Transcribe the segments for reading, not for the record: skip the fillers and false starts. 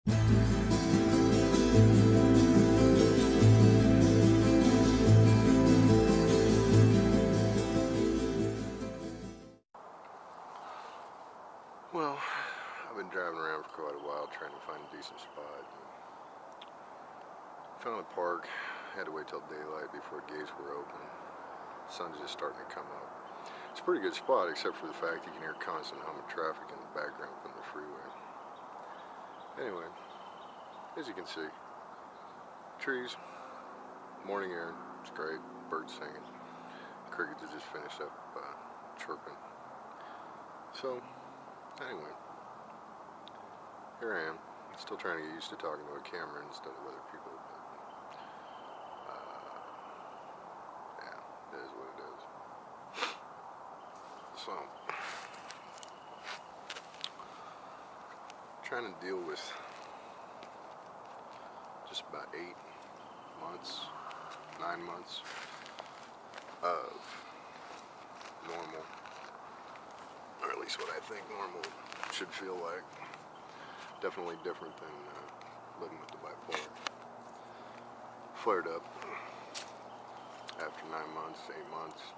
Well, I've been driving around for quite a while trying to find a decent spot. Found a park, had to wait till daylight before gates were open. The sun's just starting to come up. It's a pretty good spot except for the fact you can hear constant hum of traffic in the background from the freeway. Anyway, as you can see, trees, morning air, it's great, birds singing. Crickets have just finished up chirping. So, anyway, here I am, still trying to get used to talking to a camera instead of other people, but yeah, it is what it is. So, trying to deal with just about 8 months, 9 months of normal, or at least what I think normal should feel like. Definitely different than living with the bipolar. Flared up after 9 months, 8 months,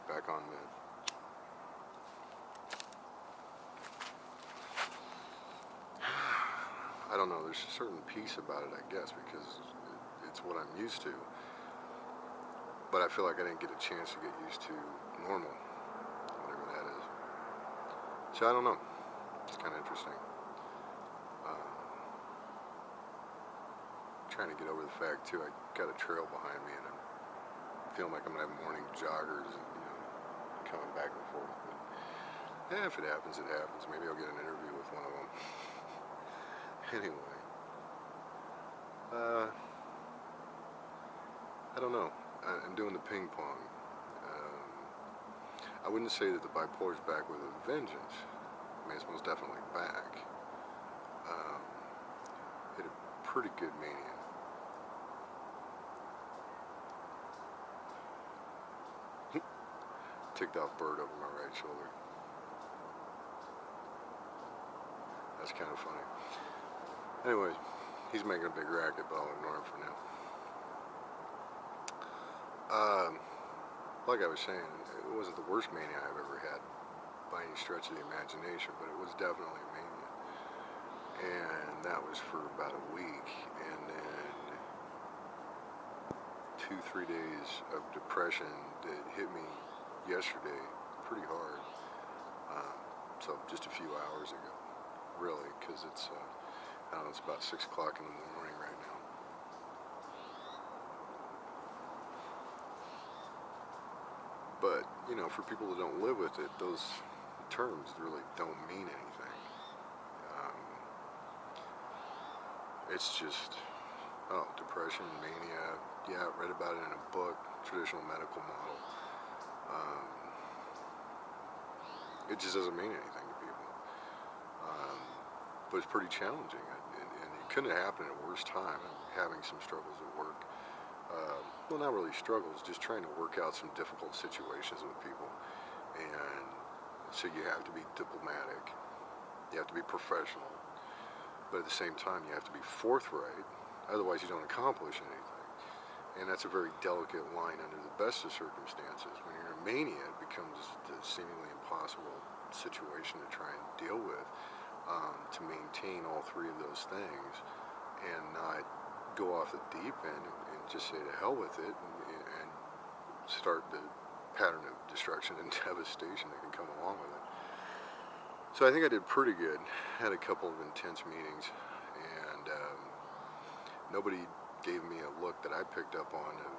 back on meds. I don't know, there's a certain peace about it, I guess, because it's what I'm used to. But I feel like I didn't get a chance to get used to normal, whatever that is. So I don't know. It's kind of interesting. Trying to get over the fact, too, I got a trail behind me, and I'm feeling like I'm going to have morning joggers, and, coming back and forth. But, yeah, if it happens, it happens. Maybe I'll get an interview with one of them. Anyway, I don't know. I'm doing the ping pong. I wouldn't say that the bipolar's back with a vengeance. I mean, it's most definitely back. Hit a pretty good mania. Ticked off bird over my right shoulder. That's kind of funny. Anyways, he's making a big racket, but I'll ignore him for now. Like I was saying, it wasn't the worst mania I've ever had by any stretch of the imagination, but it was definitely a mania. And that was for about a week, and then 2-3 days of depression that hit me yesterday pretty hard. So just a few hours ago, really, because it's I don't know, it's about 6 o'clock in the morning right now. But, for people that don't live with it, those terms really don't mean anything. It's just, depression, mania. Yeah, I read about it in a book, traditional medical model. It just doesn't mean anything to people. But it's pretty challenging, and it couldn't have happened at a worse time. I'm having some struggles at work. Well, not really struggles, just trying to work out some difficult situations with people. And so you have to be diplomatic, you have to be professional, but at the same time you have to be forthright, otherwise you don't accomplish anything. And that's a very delicate line under the best of circumstances. When you're in a mania, it becomes a seemingly impossible situation to try and deal with, to maintain all three of those things and not go off the deep end and just say to hell with it and start the pattern of destruction and devastation that can come along with it. So I think I did pretty good. Had a couple of intense meetings, and nobody gave me a look that I picked up on of,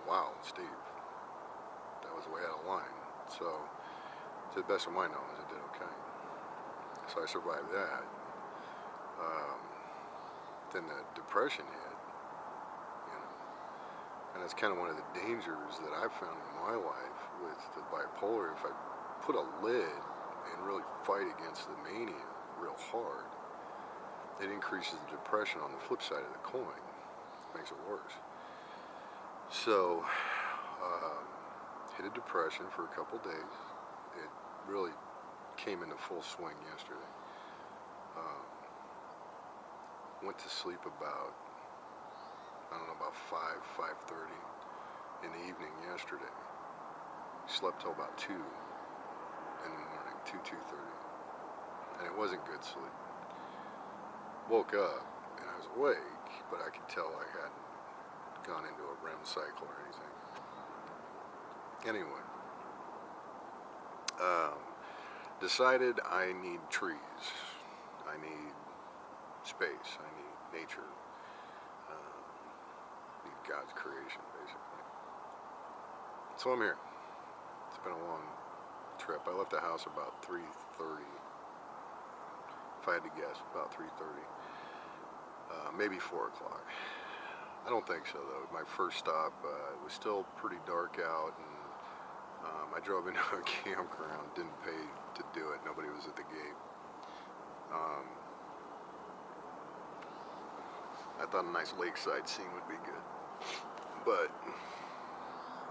wow, Steve, that was way out of line. So to the best of my knowledge, I did okay. So I survived that. Then the depression hit, and that's kind of one of the dangers that I've found in my life with the bipolar. If I put a lid and really fight against the mania real hard, it increases the depression on the flip side of the coin. Makes it worse. So, hit a depression for a couple days. It really came into full swing yesterday. went to sleep about, I don't know, about 5:30 in the evening yesterday. Slept till about 2 in the morning, 2:30. And it wasn't good sleep. Woke up and I was awake, but I could tell I hadn't gone into a REM cycle or anything. Anyway, decided I need trees. I need space. I need nature. Need God's creation, basically. So I'm here. It's been a long trip. I left the house about 3:30. If I had to guess, about 3:30. Maybe 4 o'clock. I don't think so, though. My first stop, it was still pretty dark out, and I drove into a campground. Didn't pay to do it. Nobody was at the gate. I thought a nice lakeside scene would be good, but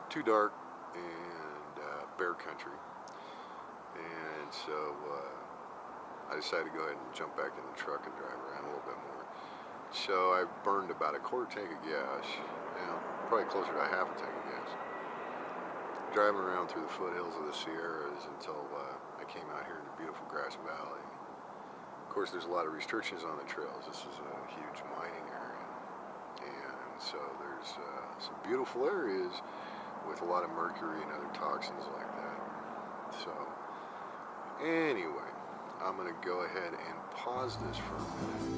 too dark and bear country, and so I decided to go ahead and jump back in the truck and drive around a little bit more. So I burned about a quarter tank of gas, probably closer to a half a tank of gas, driving around through the foothills of the Sierras until I came out here in the beautiful Grass Valley. Of course, there's a lot of restrictions on the trails. This is a huge mining area, and so there's some beautiful areas with a lot of mercury and other toxins like that. So anyway, I'm going to go ahead and pause this for a minute